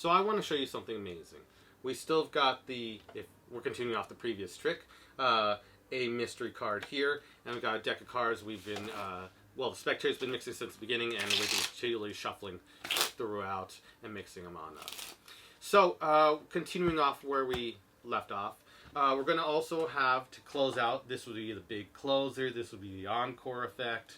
So I want to show you something amazing. We still have got the, if we're continuing off the previous trick, a mystery card here, and we've got a deck of cards. We've been, well, the spectator's been mixing since the beginning, and we've been continually shuffling throughout and mixing them on up. So, continuing off where we left off, we're going to also have to close out. This would be the big closer. This would be the encore effect.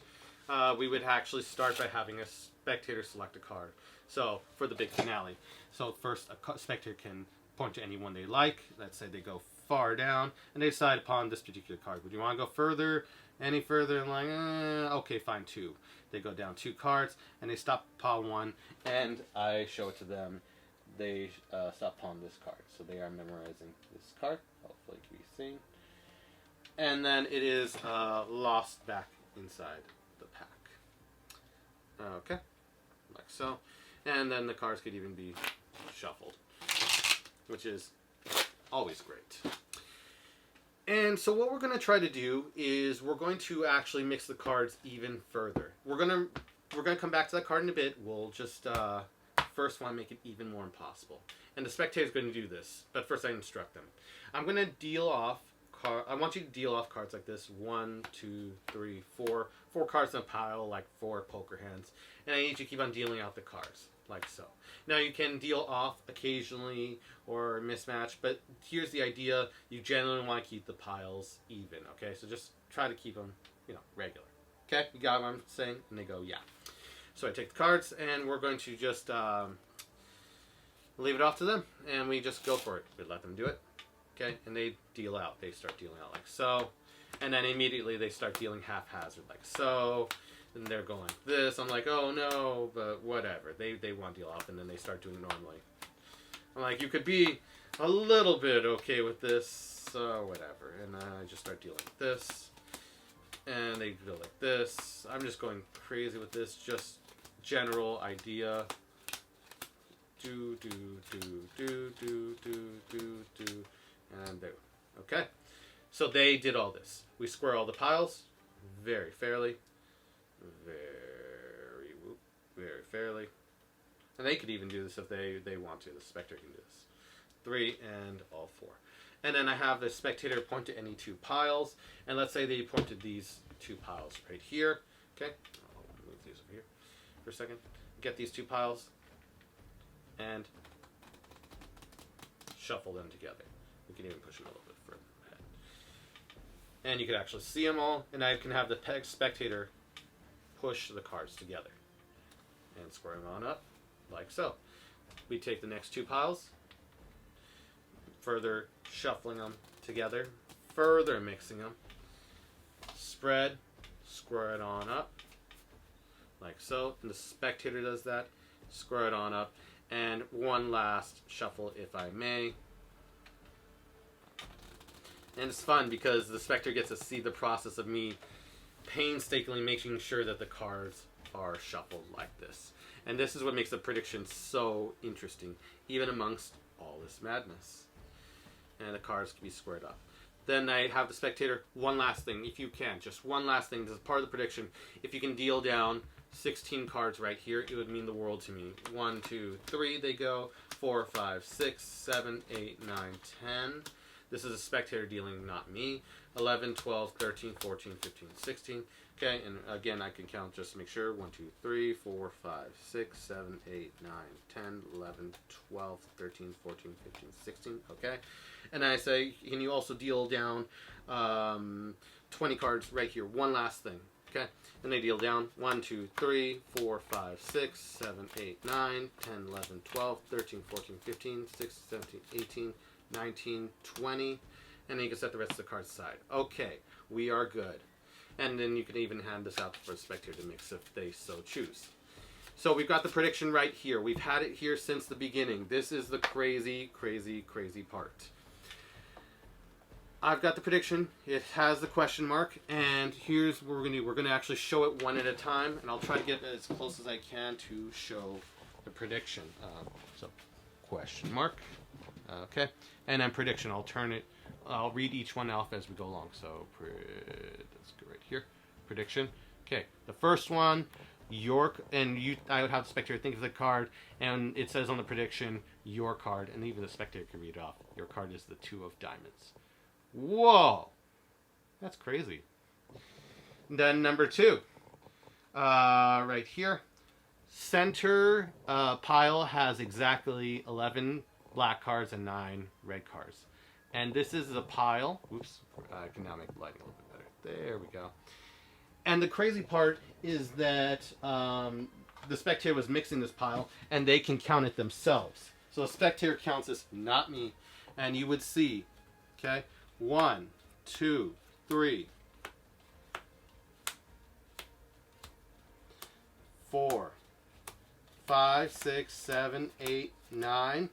We would actually start by having a spectator select a card. So, for the big finale. So, first, a spectator can point to any one they like. Let's say they go far down, and they decide upon this particular card. Would you want to go further, any further? And like, okay, fine, 2. They go down 2 cards, and they stop upon 1, and I show it to them. They stop upon this card. So they are memorizing this card. Hopefully it can be seen. And then it is lost back inside the pack. Okay, like so. And then the cards could even be shuffled, which is always great. And so what we're going to try to do is we're going to actually mix the cards even further. We're going to come back to that card in a bit. We'll just first want to make it even more impossible. And the spectator is going to do this, but first I instruct them. I'm going to deal off I want you to deal off cards like this. 1, 2, 3, 4. 4 cards in a pile, like 4 poker hands. And I need you to keep on dealing out the cards, like so. Now you can deal off occasionally or mismatch, but here's the idea. You generally want to keep the piles even, okay? So just try to keep them, regular. Okay, you got what I'm saying? And they go, yeah. So I take the cards, and we're going to just leave it off to them, and we just go for it. We let them do it, okay? And they deal out. They start dealing out like so, and then immediately they start dealing haphazard like so, and they're going like this. I'm like, oh no, but whatever. They want to deal off, and then they start doing it normally. I'm like, you could be a little bit okay with this, whatever. And I just start dealing with this, and they go like this. I'm just going crazy with this, just general idea. Do, and there. Okay? So they did all this. We square all the piles very fairly. Very fairly. And they could even do this if they want to. The spectator can do this. 3 and all 4. And then I have the spectator point to any 2 piles. And let's say they pointed these 2 piles right here. Okay? I'll move these over here for a second. Get these 2 piles and shuffle them together. We can even push them a little bit further ahead. And you can actually see them all. And I can have the spectator push the cards together and square them on up like so. We take the next 2 piles, further shuffling them together, further mixing them, spread, square it on up like so. And the spectator does that, square it on up, and one last shuffle if I may. And it's fun because the spectator gets to see the process of me painstakingly making sure that the cards are shuffled like this. And this is what makes the prediction so interesting, even amongst all this madness. And the cards can be squared up. Then I have the spectator, one last thing, if you can, just one last thing. This is part of the prediction. If you can deal down 16 cards right here, it would mean the world to me. 1, 2, 3, they go. 4, 5, 6, 7, 8, 9, 10. This is a spectator dealing, not me. 11, 12, 13, 14, 15, 16. Okay, and again, I can count just to make sure. 1, 2, 3, 4, 5, 6, 7, 8, 9, 10, 11, 12, 13, 14, 15, 16. Okay, and I say, can you also deal down 20 cards right here? One last thing. Okay, and they deal down 1, 2, 3, 4, 5, 6, 7, 8, 9, 10, 11, 12, 13, 14, 15, 16, 17, 18, 19, 20, and then you can set the rest of the cards aside. Okay, we are good. And then you can even hand this out for a spectator to mix if they so choose. So we've got the prediction right here. We've had it here since the beginning. This is the crazy, crazy, crazy part. I've got the prediction. It has the question mark. And here's what we're going to do. We're going to actually show it one at a time. And I'll try to get as close as I can to show the prediction. So question mark. Okay. And then prediction. I'll read each one off as we go along. So let's go right here. Prediction. Okay. The first one I would have the spectator think of the card, and it says on the prediction, your card, and even the spectator can read it off. Your card is the 2 of diamonds. Whoa! That's crazy. Then number 2. Right here. Center pile has exactly 11 black cards and 9 red cards. And this is a pile. Oops. I can now make the lighting a little bit better. There we go. And the crazy part is that the spectator was mixing this pile, and they can count it themselves. So the spectator counts this, not me. And you would see, okay, 1, 2, 3, 4, 5, 6, 7, 8, 9,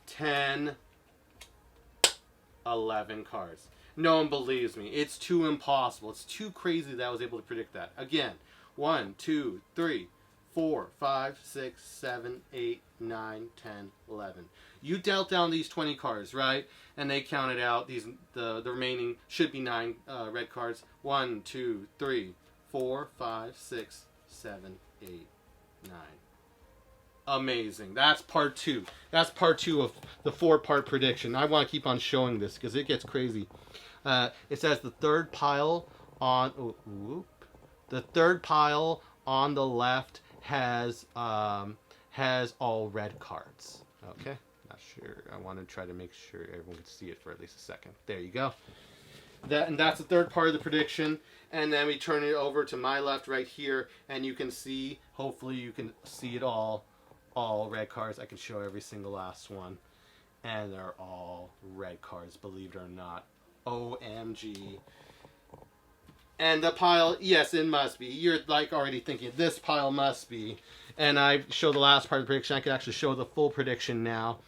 10, 11 cards. No one believes me. It's too impossible. It's too crazy that I was able to predict that. Again, 1, 2, 3, 4, 5, 6, 7, 8, 9, 10, 11. You dealt down these 20 cards, right? And they counted out the remaining should be 9 red cards. 1, 2, 3, 4, 5, 6, 7, 8, 9. Amazing. That's part 2. That's part 2 of the 4-part prediction. I want to keep on showing this because it gets crazy. It says the third pile on the third pile on the left has all red cards. Okay, not sure. I want to try to make sure everyone can see it for at least a second. There you go. That's the third part of the prediction. And then we turn it over to my left right here, and you can see. Hopefully, you can see it all red cards. I can show every single last one, and they're all red cards. Believe it or not. OMG. And the pile, yes, it must be. You're like already thinking, this pile must be. And I show the last part of the prediction. I can actually show the full prediction now.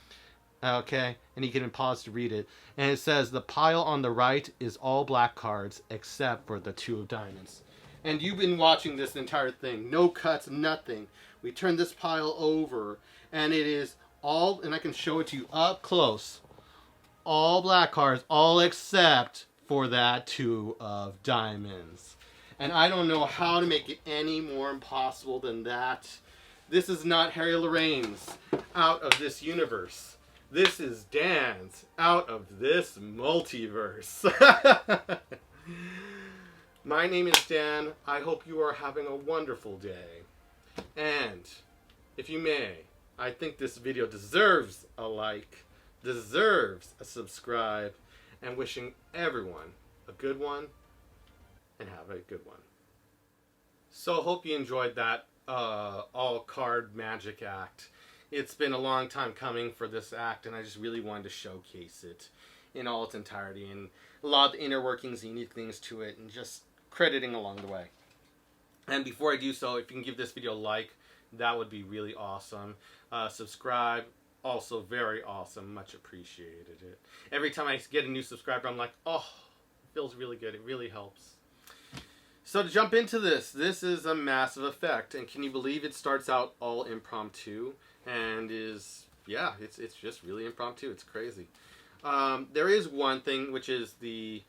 Okay, and you can pause to read it. And it says, the pile on the right is all black cards except for the 2 of diamonds. And you've been watching this entire thing. No cuts, nothing. We turn this pile over, and it is all, and I can show it to you up close. All black cards, all except for that 2 of diamonds. And I don't know how to make it any more impossible than that. This is not Harry Lorraine's Out of This Universe. This is Dan's Out of This Multiverse. My name is Dan. I hope you are having a wonderful day. And if you may, I think this video deserves a like, deserves a subscribe, and wishing everyone a good one, and have a good one. So hope you enjoyed that all card magic act. It's been a long time coming for this act, and I just really wanted to showcase it in all its entirety, and a lot of the inner workings, unique things to it, and just crediting along the way. And before I do so, if you can give this video a like, that would be really awesome. Subscribe, also very awesome, much appreciated it. Every time I get a new subscriber, I'm like, oh, it feels really good, it really helps. So to jump into this is a massive effect, and can you believe it starts out all impromptu, and is, yeah, it's just really impromptu, it's crazy. There is one thing, which is the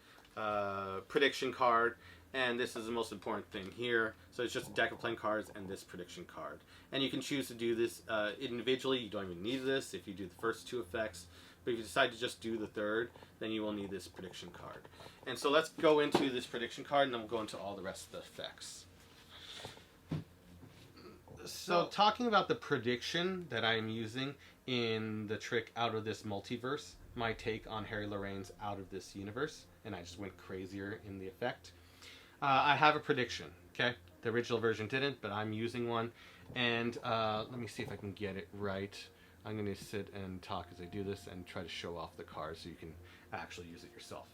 prediction card, and this is the most important thing here. So it's just a deck of playing cards and this prediction card. And you can choose to do this individually. You don't even need this if you do the first 2 effects. But if you decide to just do the third, then you will need this prediction card. And so let's go into this prediction card, and then we'll go into all the rest of the effects. So talking about the prediction that I'm using in the trick Out of This Multiverse, my take on Harry Lorraine's Out of This Universe, and I just went crazier in the effect. I have a prediction, okay? The original version didn't, but I'm using one. And let me see if I can get it right. I'm going to sit and talk as I do this and try to show off the card so you can actually use it yourself.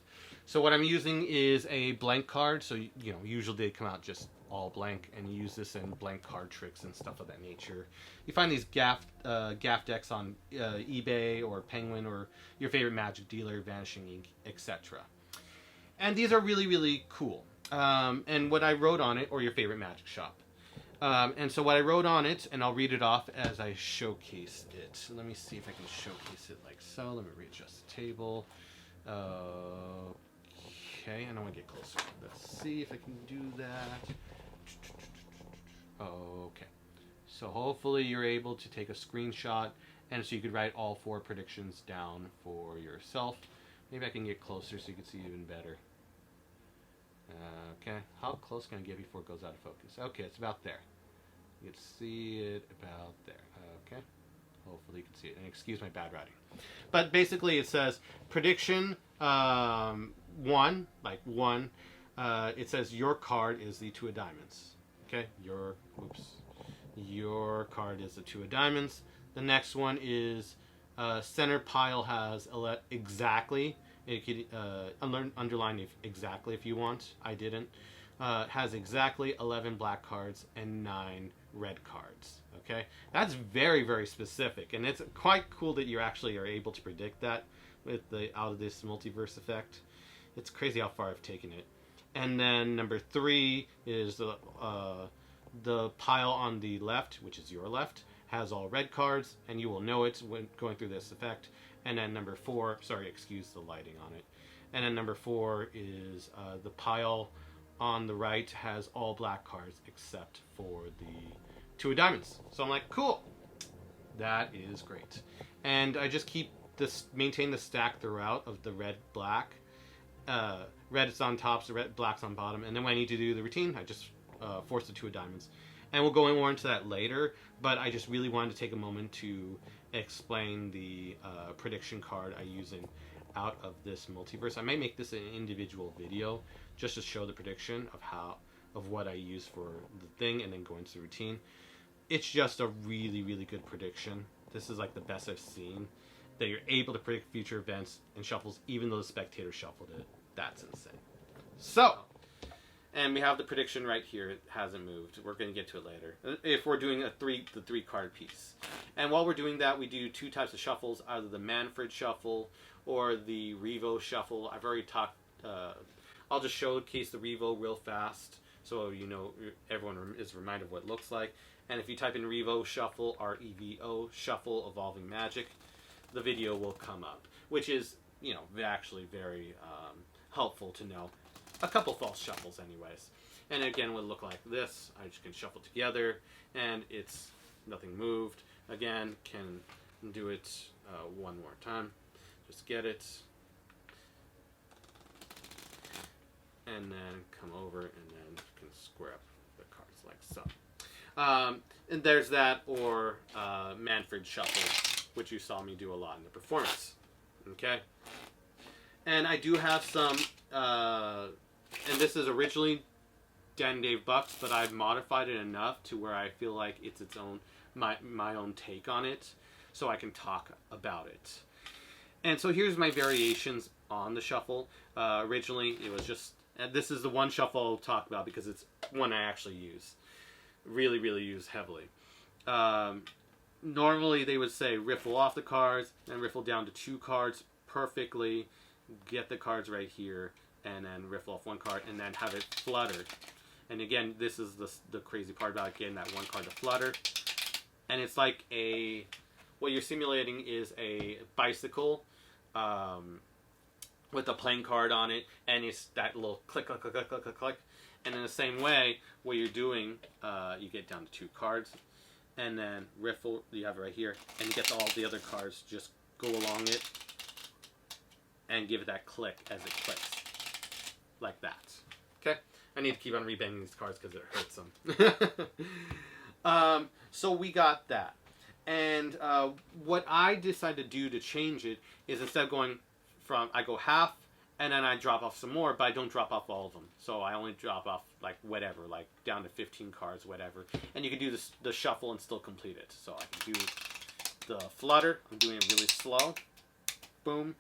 So what I'm using is a blank card. So, you know, usually they come out just all blank, and you use this in blank card tricks and stuff of that nature. You find these gaff decks on eBay or Penguin or your favorite magic dealer, Vanishing Ink, etc. And these are really, really cool. And what I wrote on it, or your favorite magic shop. And so what I wrote on it, and I'll read it off as I showcase it. So let me see if I can showcase it like so. Let me readjust the table. Okay, and I want to get closer. Let's see if I can do that. Okay. So hopefully you're able to take a screenshot, and so you could write all 4 predictions down for yourself. Maybe I can get closer so you can see even better. Okay, how close can I get before it goes out of focus? Okay, it's about there. You can see it about there. Okay, hopefully you can see it. And excuse my bad writing. But basically it says prediction 1, like 1. It says your card is the 2 of diamonds. Okay, your card is the 2 of diamonds. The next one is center pile has exactly. You could underline exactly if you want. I didn't. Has exactly 11 black cards and 9 red cards. Okay, that's very, very specific, and it's quite cool that you actually are able to predict that with the out of this multiverse effect. It's crazy how far I've taken it. And then number 3 is the pile on the left, which is your left, has all red cards, and you will know it when going through this effect. And then number 4, sorry, excuse the lighting on it. And then number 4 is the pile on the right has all black cards except for the 2 of diamonds. So I'm like, cool, that is great. And I just keep this, maintain the stack throughout of the red, black. Red is on top, so red, black's on bottom. And then when I need to do the routine, I just force the 2 of diamonds. And we'll go more into that later, but I just really wanted to take a moment to explain the prediction card I use in out of this multiverse. I might make this an individual video just to show the prediction of what I use for the thing and then go into the routine. It's just a really, really good prediction. This is like the best I've seen. That you're able to predict future events and shuffles even though the spectator shuffled it. That's insane. So, and we have the prediction right here. It hasn't moved. We're going to get to it later. If we're doing the 3 card piece. And while we're doing that, we do 2 types of shuffles. Either the Manfred shuffle or the Revo shuffle. I've already talked. I'll just showcase the Revo real fast so you know everyone is reminded of what it looks like. And if you type in Revo shuffle, R-E-V-O shuffle evolving magic, the video will come up. Which is, you know, actually very helpful to know. A couple false shuffles anyways. And again, it would look like this. I just can shuffle together and it's nothing moved. Again, can do it one more time. Just get it. And then come over and then you can square up the cards like so. And there's that, or Manfred shuffle, which you saw me do a lot in the performance. Okay? And I do have some... and this is originally Dan Dave Bucks, but I've modified it enough to where I feel like it's its own my own take on it, so I can talk about it. And so here's my variations on the shuffle. Originally, it was just, and this is the one shuffle I'll talk about because it's one I actually use, really, really use heavily. Normally, they would say riffle off the cards and riffle down to 2 cards perfectly, get the cards right here, and then riffle off 1 card, and then have it flutter. And again, this is the crazy part about getting that 1 card to flutter. And it's like what you're simulating is a bicycle with a playing card on it, and it's that little click, click, click, click, click, click, click. And in the same way, what you're doing, you get down to 2 cards, and then riffle, you have it right here, and you get all the other cards, just go along it, and give it that click as it clicks. Like that. Okay? I need to keep on rebanging these cards because it hurts them. So we got that. And what I decided to do to change it is instead of going from, I go half, and then I drop off some more, but I don't drop off all of them. So I only drop off like whatever, like down to 15 cards, whatever. And you can do the shuffle and still complete it. So I can do the flutter. I'm doing it really slow. Boom.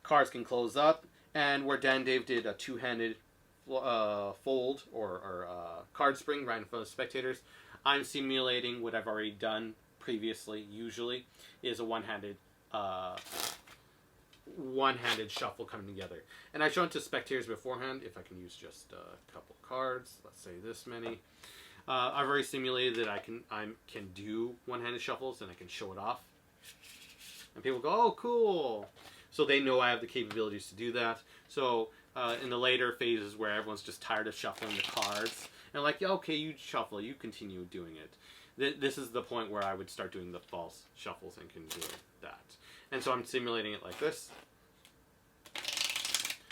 Cards can close up. And where Dan Dave did a 2-handed fold or card spring right in front of the spectators, I'm simulating what I've already done previously, usually, is a one-handed shuffle coming together. And I've shown it to spectators beforehand, if I can use just a couple cards, let's say this many. I've already simulated that I can do one-handed shuffles and I can show it off. And people go, oh, cool! So they know I have the capabilities to do that. So in the later phases where everyone's just tired of shuffling the cards And like, yeah, okay, you shuffle, you continue doing it. This is the point where I would start doing the false shuffles and can do that. And so I'm simulating it like this.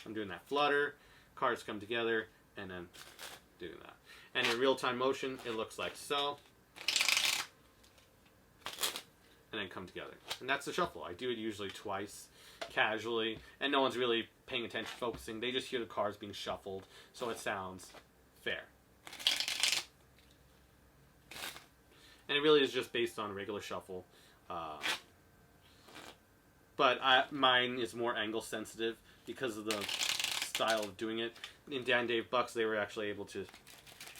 I'm doing that flutter, cards come together, and then doing that. And in real-time motion, it looks like so. And then come together. And that's the shuffle. I do it usually twice, casually, and no one's really paying attention, focusing. They just hear the cards being shuffled, so it sounds fair. And it really is just based on regular shuffle. But mine is more angle sensitive because of the style of doing it. In Dan Dave Bucks, they were actually able to,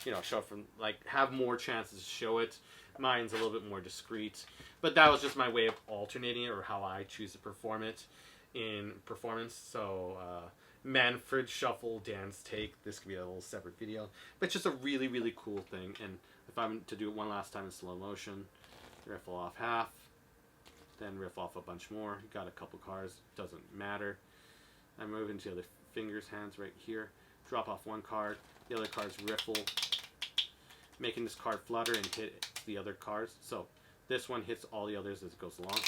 you know, show from, like, have more chances to show it. Mine's a little bit more discreet. But that was just my way of alternating it, or how I choose to perform it in performance. So, Manfred Shuffle, Dan's Take. This could be a little separate video. But it's just a really, really cool thing. And if I'm to do it one last time in slow motion, riffle off half, then riff off a bunch more. Got a couple cards, doesn't matter. I move into the other fingers, hands right here. Drop off one card, the other cards riffle, making this card flutter and hit the other cards. So this one hits all the others as it goes along.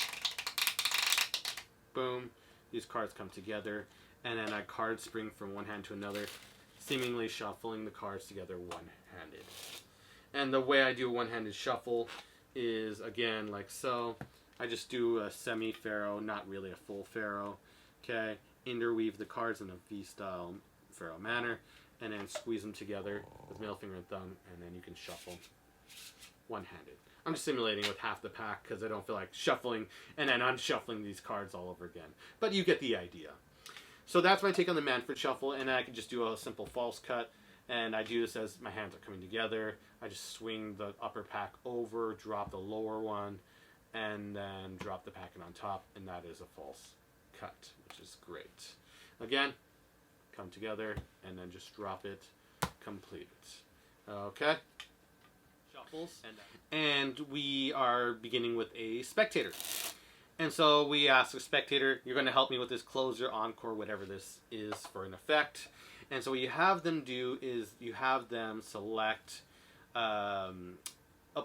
Boom. These cards come together, and then I card spring from one hand to another, seemingly shuffling the cards together one-handed. And the way I do a one-handed shuffle is, again, like so. I just do a semi-pharaoh, not really a full pharaoh. Okay, interweave the cards in a V-style pharaoh manner, and then squeeze them together with middle finger and thumb, and then you can shuffle one-handed. I'm just simulating with half the pack because I don't feel like shuffling and then unshuffling these cards all over again. But you get the idea. So that's my take on the Manfred Shuffle, and I can just do a simple false cut. And I do this as my hands are coming together. I just swing the upper pack over, drop the lower one, and then drop the packet on top, and that is a false cut, which is great. Again, come together, and then just drop it, complete it. Okay? Shuffles. And we are beginning with a spectator. And so we ask the spectator, you're going to help me with this closer, encore, whatever this is for an effect. And so what you have them do is you have them select a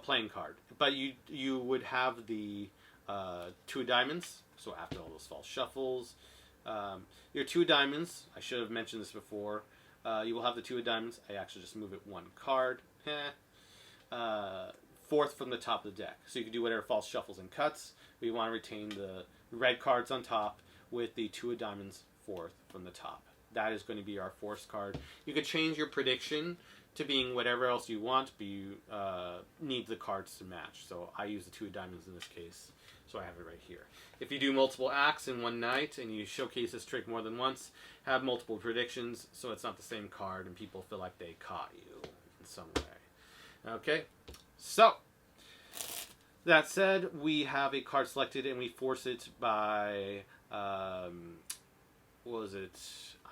playing card. But you would have the two of diamonds. So after all those false shuffles, your two of diamonds, I should have mentioned this before, you will have the two of diamonds. I actually just move it one card. Fourth from the top of the deck. So you can do whatever false shuffles and cuts. We want to retain the red cards on top with the two of diamonds fourth from the top. That is going to be our force card. You could change your prediction to being whatever else you want, but you need the cards to match. So I use the two of diamonds in this case, so I have it right here. If you do multiple acts in one night and you showcase this trick more than once, have multiple predictions so it's not the same card and people feel like they caught you in some way. Okay, so that said, we have a card selected and we force it by, what was it?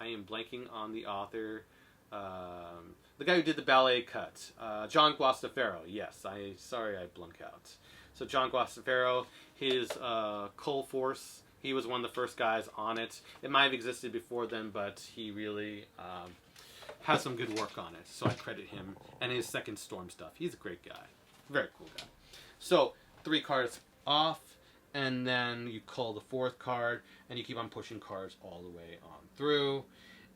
I am blanking on the author. The guy who did the ballet cut. John Guastafaro. Yes, sorry I blunk out. So John Guastafaro, his Coal Force, he was one of the first guys on it. It might have existed before then, but he really has some good work on it. So I credit him and his Second Storm stuff. He's a great guy. Very cool guy. So 3 cards off, and then you call the 4th card, and you keep on pushing cards all the way on through.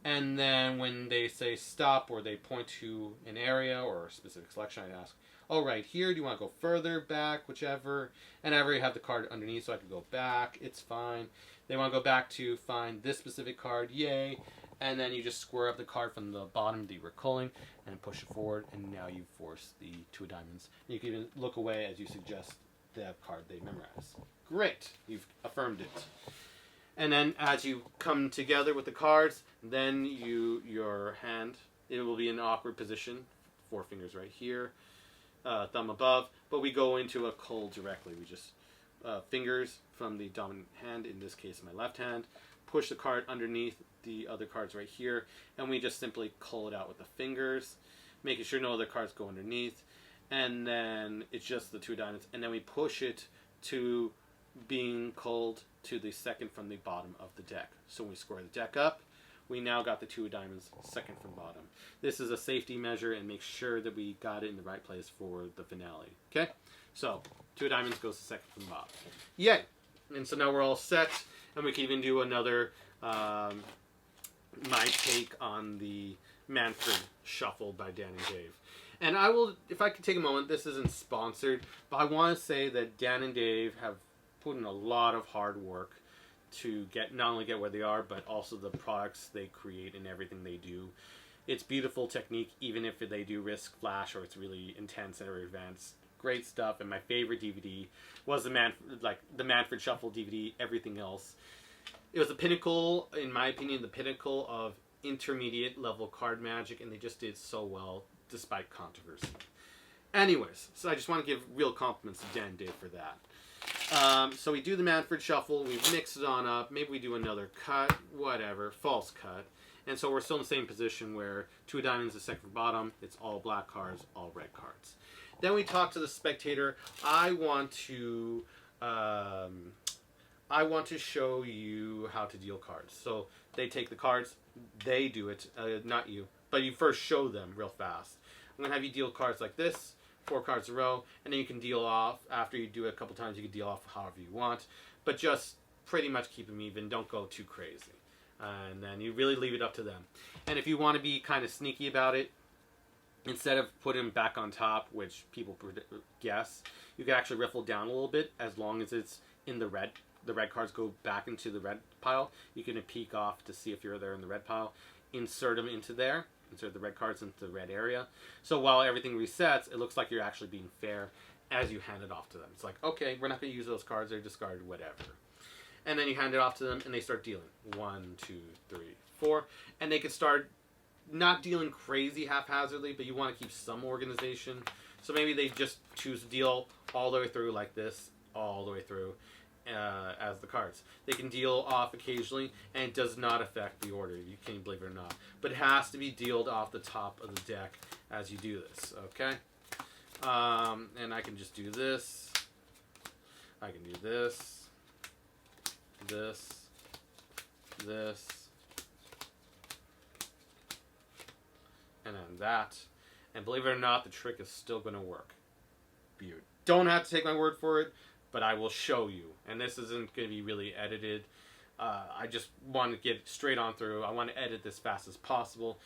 And then when they say stop, or they point to an area or a specific selection, I ask, oh, right here, do you want to go further, back, whichever? And I already have the card underneath, so I can go back. It's fine. They want to go back to find this specific card, yay. And then you just square up the card from the bottom that you were culling and push it forward, and now you force the 2 of diamonds. And you can even look away as you suggest the card they memorize. Great, you've affirmed it. And then as you come together with the cards, then your hand, it will be in an awkward position, 4 fingers right here, thumb above, but we go into a cull directly. We just, fingers from the dominant hand, in this case my left hand, push the card underneath the other cards right here, and we just simply cull it out with the fingers, making sure no other cards go underneath, and then it's just the 2 diamonds, and then we push it to being culled to the second from the bottom of the deck. So when we square the deck up, we now got the 2 of diamonds second from bottom. This is a safety measure and make sure that we got it in the right place for the finale. Okay? So, 2 of diamonds goes to second from bottom. Yay! And so now we're all set, and we can even do another my take on the Manfred Shuffle by Dan and Dave. And I will, if I could take a moment, this isn't sponsored, but I want to say that Dan and Dave have put in a lot of hard work to not only get where they are, but also the products they create and everything they do. It's beautiful technique, even if they do risk flash or it's really intense or advanced. Great stuff, and my favorite DVD was the Manfred Shuffle DVD. Everything else, it was the pinnacle, in my opinion, the pinnacle of intermediate level card magic, and they just did so well despite controversy. Anyways, so I just want to give real compliments to Dan and Dave for that. So we do the Manfred Shuffle, we mix it on up, maybe we do another cut, whatever, false cut. And so we're still in the same position where 2 of diamonds is second from bottom, it's all black cards, all red cards. Then we talk to the spectator. I want to show you how to deal cards. So they take the cards, they do it, not you, but you first show them real fast. I'm going to have you deal cards like this, 4 cards in a row, and then you can deal off, after you do it a couple times, you can deal off however you want, but just pretty much keep them even, don't go too crazy. And then you really leave it up to them. And if you want to be kind of sneaky about it, instead of putting them back on top, which people guess, you can actually riffle down a little bit as long as it's in the red. The red cards go back into the red pile. You can peek off to see if you're there in the red pile. Insert them into there. Insert the red cards into the red area. So while everything resets, it looks like you're actually being fair as you hand it off to them. It's like, okay, we're not going to use those cards. They're discarded, whatever. And then you hand it off to them, and they start dealing. 1, 2, 3, 4. And they can start not dealing crazy haphazardly, but you want to keep some organization. So maybe they just choose to deal all the way through like this, all the way through as the cards. They can deal off occasionally, and it does not affect the order. You can believe it or not. But it has to be dealt off the top of the deck as you do this, okay? And I can just do this. I can do this. This. This. And then that. And believe it or not, the trick is still going to work. You don't have to take my word for it, but I will show you. And this isn't going to be really edited. I just want to get straight on through. I want to edit this fast as possible.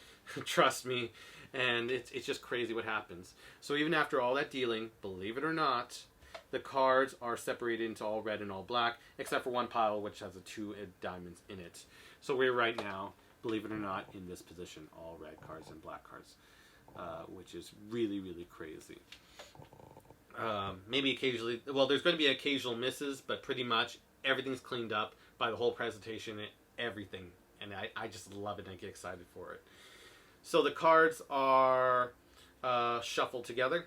Trust me. And it's just crazy what happens. So even after all that dealing, believe it or not, the cards are separated into all red and all black, except for one pile which has the 2 diamonds in it. So we're right now, believe it or not, in this position, all red cards and black cards, which is really, really crazy. Maybe occasionally, well, there's going to be occasional misses, but pretty much everything's cleaned up by the whole presentation and everything, and I just love it and I get excited for it. So the cards are shuffled together,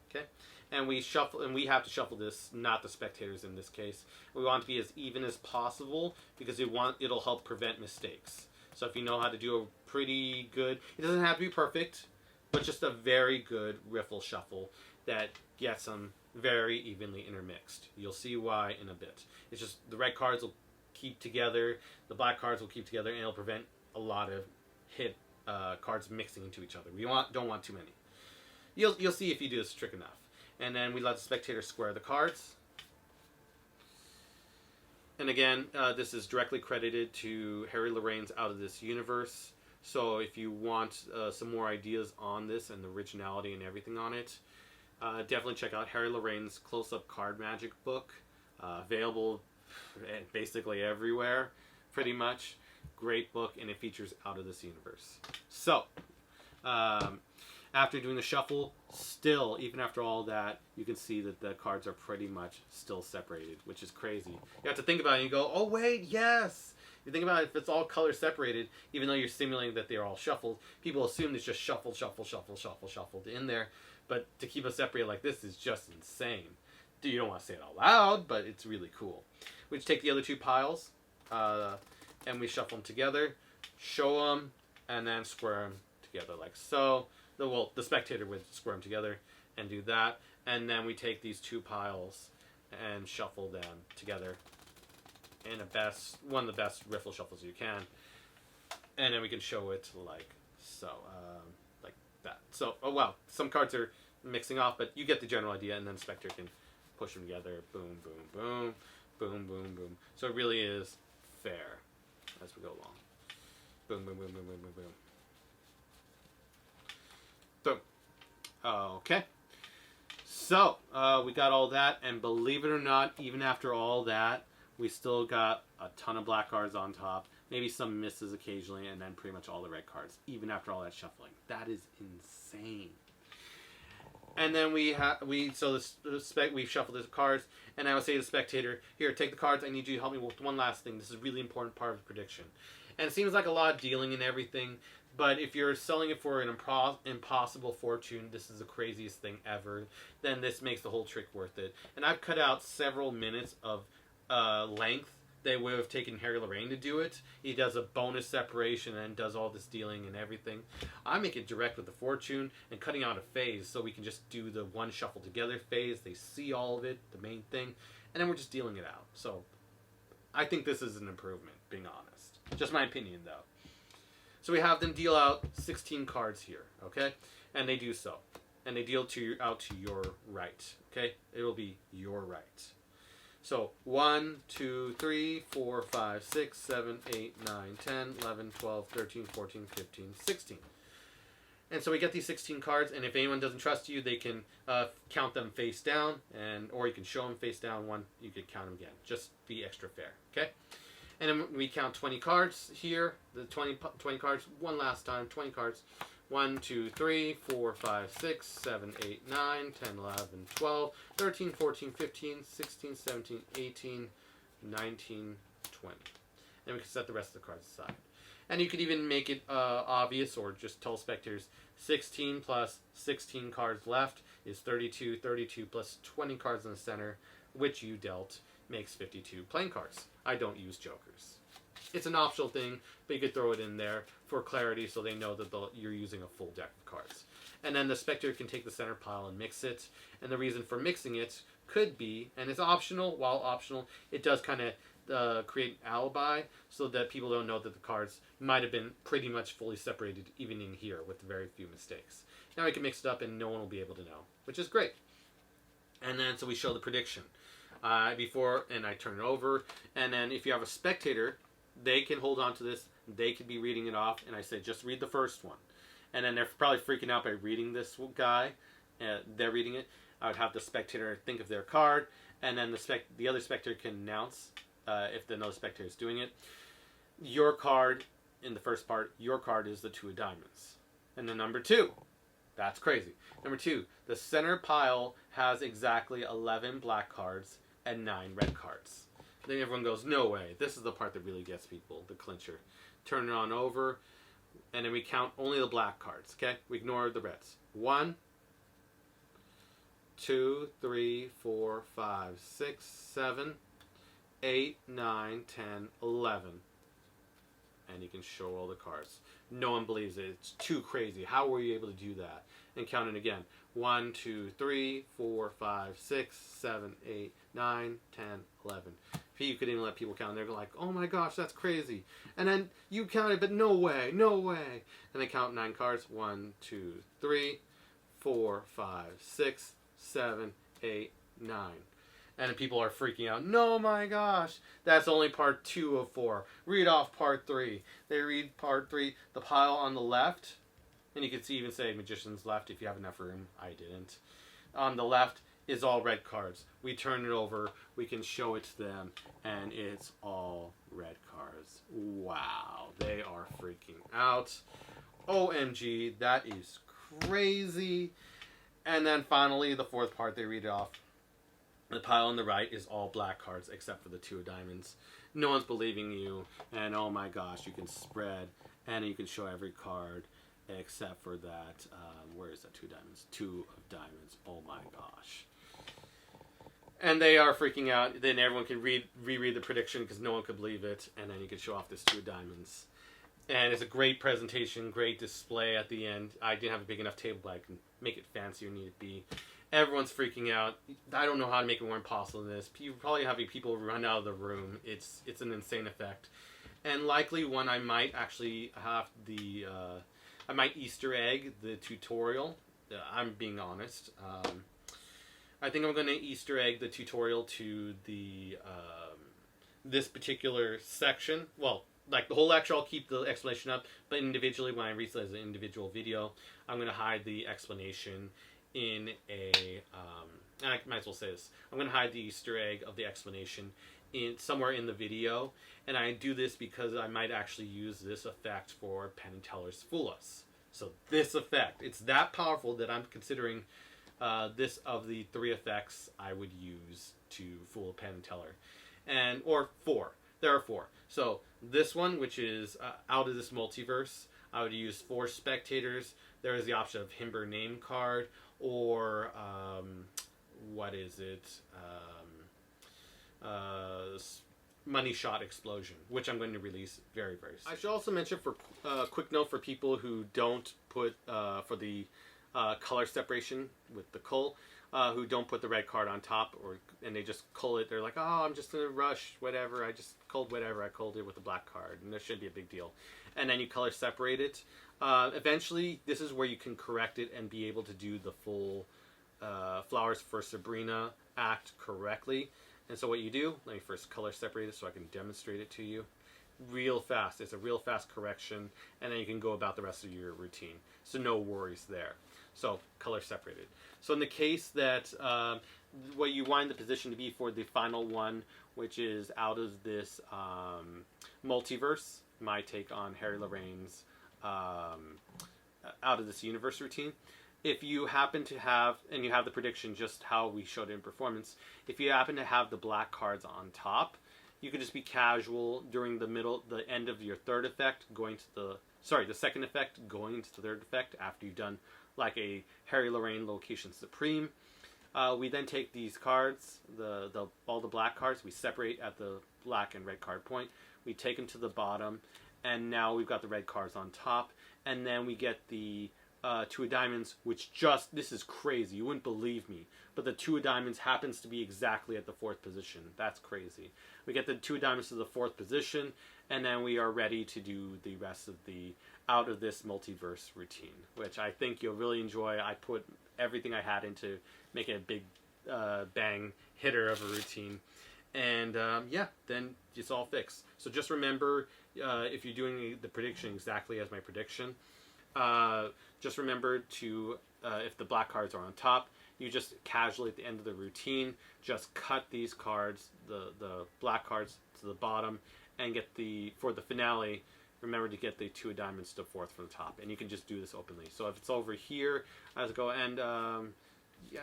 okay? And we shuffle, and we have to shuffle this, not the spectators in this case. We want it to be as even as possible because it'll help prevent mistakes. So if you know how to do a pretty good, it doesn't have to be perfect, but just a very good riffle shuffle that gets them very evenly intermixed. You'll see why in a bit. It's just the red cards will keep together, the black cards will keep together, and it'll prevent a lot of hit cards mixing into each other. We don't want too many. You'll see if you do this trick enough. And then we let the spectator square the cards. And again, this is directly credited to Harry Lorraine's Out of This Universe. So if you want some more ideas on this and the originality and everything on it, definitely check out Harry Lorraine's Close-Up Card Magic book. Available basically everywhere, pretty much. Great book, and it features Out of This Universe. So, after doing the shuffle, still, even after all that, you can see that the cards are pretty much still separated, which is crazy. You have to think about it and you go, oh wait, yes! You think about it, if it's all color separated, even though you're simulating that they're all shuffled, people assume it's just shuffled, shuffled, shuffled, shuffled, shuffled in there. But to keep us separated like this is just insane. You don't want to say it out loud, but it's really cool. We just take the other 2 piles, and we shuffle them together, show them, and then square them together like so. The spectator would square them together and do that. And then we take these 2 piles and shuffle them together in one of the best riffle shuffles you can. And then we can show it like so, like that. So, oh wow, some cards are mixing off, but you get the general idea, and then Spectre can push them together. Boom, boom, boom, boom, boom, boom. So it really is fair as we go along. Boom, boom, boom, boom, boom, boom, boom. Boom. Okay. So, we got all that, and believe it or not, even after all that, we still got a ton of black cards on top, maybe some misses occasionally, and then pretty much all the red cards, even after all that shuffling. That is insane. And then we've shuffled the cards, and I would say to the spectator, here, take the cards, I need you to help me with one last thing. This is a really important part of the prediction. And it seems like a lot of dealing and everything, but if you're selling it for an impossible fortune, this is the craziest thing ever, then this makes the whole trick worth it. And I've cut out several minutes of length. They would have taken Harry Lorraine to do it. He does a bonus separation and does all this dealing and everything. I make it direct with the fortune and cutting out a phase so we can just do the one shuffle together phase. They see all of it, the main thing, and then we're just dealing it out. So I think this is an improvement, being honest. Just my opinion, though. So we have them deal out 16 cards here, okay? And they do so. And they deal out to your right, okay? It will be your right. So 1, 2, 3, 4, 5, 6, 7, 8, 9, 10, 11, 12, 13, 14, 15, 16. And so we get these 16 cards, and if anyone doesn't trust you, they can count them face down, or you can show them face down. One, you could count them again. Just be extra fair, okay? And then we count 20 cards here. The 20 cards, one last time, 20 cards. 1, 2, 3, 4, 5, 6, 7, 8, 9, 10, 11, 12, 13, 14, 15, 16, 17, 18, 19, 20. And we can set the rest of the cards aside. And you could even make it obvious, or just tell spectators 16 plus 16 cards left is 32. 32 plus 20 cards in the center, which you dealt, makes 52 playing cards. I don't use jokers. It's an optional thing, but you could throw it in there for clarity so they know that you're using a full deck of cards. And then the spectator can take the center pile and mix it. And the reason for mixing it could be, and it's optional, while optional, it does kind of create an alibi so that people don't know that the cards might have been pretty much fully separated even in here with very few mistakes. Now we can mix it up and no one will be able to know, which is great. And then so we show the prediction before, and I turn it over. And then if you have a spectator, they can hold on to this. They could be reading it off, and I say just read the first one. And then they're probably freaking out by reading this guy. They're reading it. I would have the spectator think of their card, and then the other spectator can announce if another spectator is doing it. Your card in the first part, your card is the 2 of diamonds. And then number 2, that's crazy. Number 2, the center pile has exactly 11 black cards and 9 red cards. Then everyone goes, no way. This is the part that really gets people, the clincher. Turn it on over, and then we count only the black cards, okay? We ignore the reds. 1, 2, 3, 4, 5, 6, 7, 8, 9, 10, 11. And you can show all the cards. No one believes it. It's too crazy. How were you able to do that? And count it again. 1, 2, 3, 4, 5, 6, 7, 8, 9, 10, 11. You could even let people count. They're like, oh my gosh, that's crazy. And then you count it, but no way, no way. And they count 9 cards. 1, 2, 3, 4, 5, 6, 7, 8, 9. And then people are freaking out. No, my gosh, that's only part 2 of 4. Read off part 3. They read part 3, the pile on the left. And you could see even say magician's left if you have enough room. I didn't. On the left is all red cards. We turn it over, we can show it to them, and it's all red cards. Wow, they are freaking out. OMG, that is crazy. And then finally, the fourth part, they read it off. The pile on the right is all black cards except for the 2 of diamonds. No one's believing you, and oh my gosh, you can spread, and you can show every card except for that, where is that 2 diamonds? 2 of diamonds, oh my gosh. And they are freaking out. Then everyone can reread the prediction because no one could believe it. And then you can show off this 2 of diamonds. And it's a great presentation, great display at the end. I didn't have a big enough table, but I can make it fancier need it be. Everyone's freaking out. I don't know how to make it more impossible than this. You probably have people run out of the room. It's an insane effect. And likely one I might actually have the, I might Easter egg the tutorial. I'm being honest. I think I'm going to Easter egg the tutorial to the this particular section. Well, like the whole lecture, I'll keep the explanation up, but individually, when I release it as an individual video, I'm going to hide the explanation in a. And I might as well say this. I'm going to hide the Easter egg of the explanation in somewhere in the video, and I do this because I might actually use this effect for Penn and Teller's Fool Us. So this effect, it's that powerful that I'm considering this of the 3 effects I would use to fool Penn and Teller, or 4. There are 4. So this one, which is out of this multiverse, I would use 4 spectators. There is the option of Himber name card, or what is it? Money shot explosion, which I'm going to release very, very soon. I should also mention, for quick note for people who don't put for the color separation with the cull, who don't put the red card on top, and they just cull it. They're like, oh, I'm just in a rush, whatever. I just culled whatever. I culled it with the black card, and there shouldn't be a big deal. And then you color separate it. Eventually, this is where you can correct it and be able to do the full Flowers for Sabrina act correctly. And so what you do, let me first color separate it so I can demonstrate it to you. Real fast. It's a real fast correction, and then you can go about the rest of your routine. So no worries there. So color separated. So in the case that what you want the position to be for the final one, which is out of this multiverse, my take on Harry Lorraine's out of this universe routine. If you happen to have, and you have the prediction just how we showed it in performance, if you happen to have the black cards on top, you could just be casual during the end of your third effect, the second effect, going to the third effect after you've done like a Harry Lorraine Location Supreme. We then take these cards, all the black cards, we separate at the black and red card point, we take them to the bottom, and now we've got the red cards on top, and then we get the 2 of diamonds, which this is crazy, you wouldn't believe me, but the 2 of diamonds happens to be exactly at the 4th position. That's crazy. We get the 2 of diamonds to the 4th position, and then we are ready to do the rest of the out of this multiverse routine, which I think you'll really enjoy. I put everything I had into making a big bang hitter of a routine, and yeah, then it's all fixed. So just remember, if you're doing the prediction exactly as my prediction, just remember to, if the black cards are on top, you just casually at the end of the routine, just cut these cards, the black cards, to the bottom, and get for the finale, remember to get the 2 of diamonds to 4th from the top. And you can just do this openly. So if it's over here, I just go, and yeah,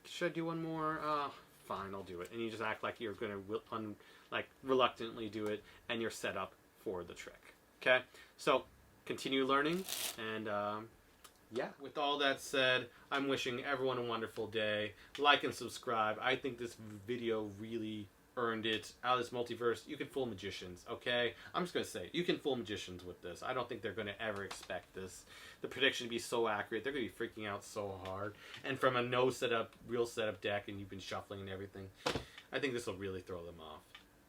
should I do one more? Fine, I'll do it. And you just act like you're going to reluctantly do it, and you're set up for the trick. Okay? So continue learning, and yeah. With all that said, I'm wishing everyone a wonderful day. Like and subscribe. I think this video really earned it. Out of this multiverse, you can fool magicians, okay? I'm just going to say, you can fool magicians with this. I don't think they're going to ever expect the prediction to be so accurate. They're going to be freaking out so hard. And from a no setup, real setup deck, and you've been shuffling and everything, I think this will really throw them off.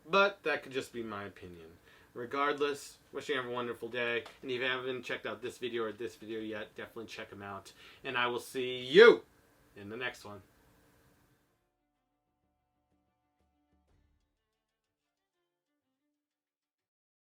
But that could just be my opinion. Regardless, wishing everyone a wonderful day. And if you haven't checked out this video or this video yet, definitely check them out. And I will see you in the next one.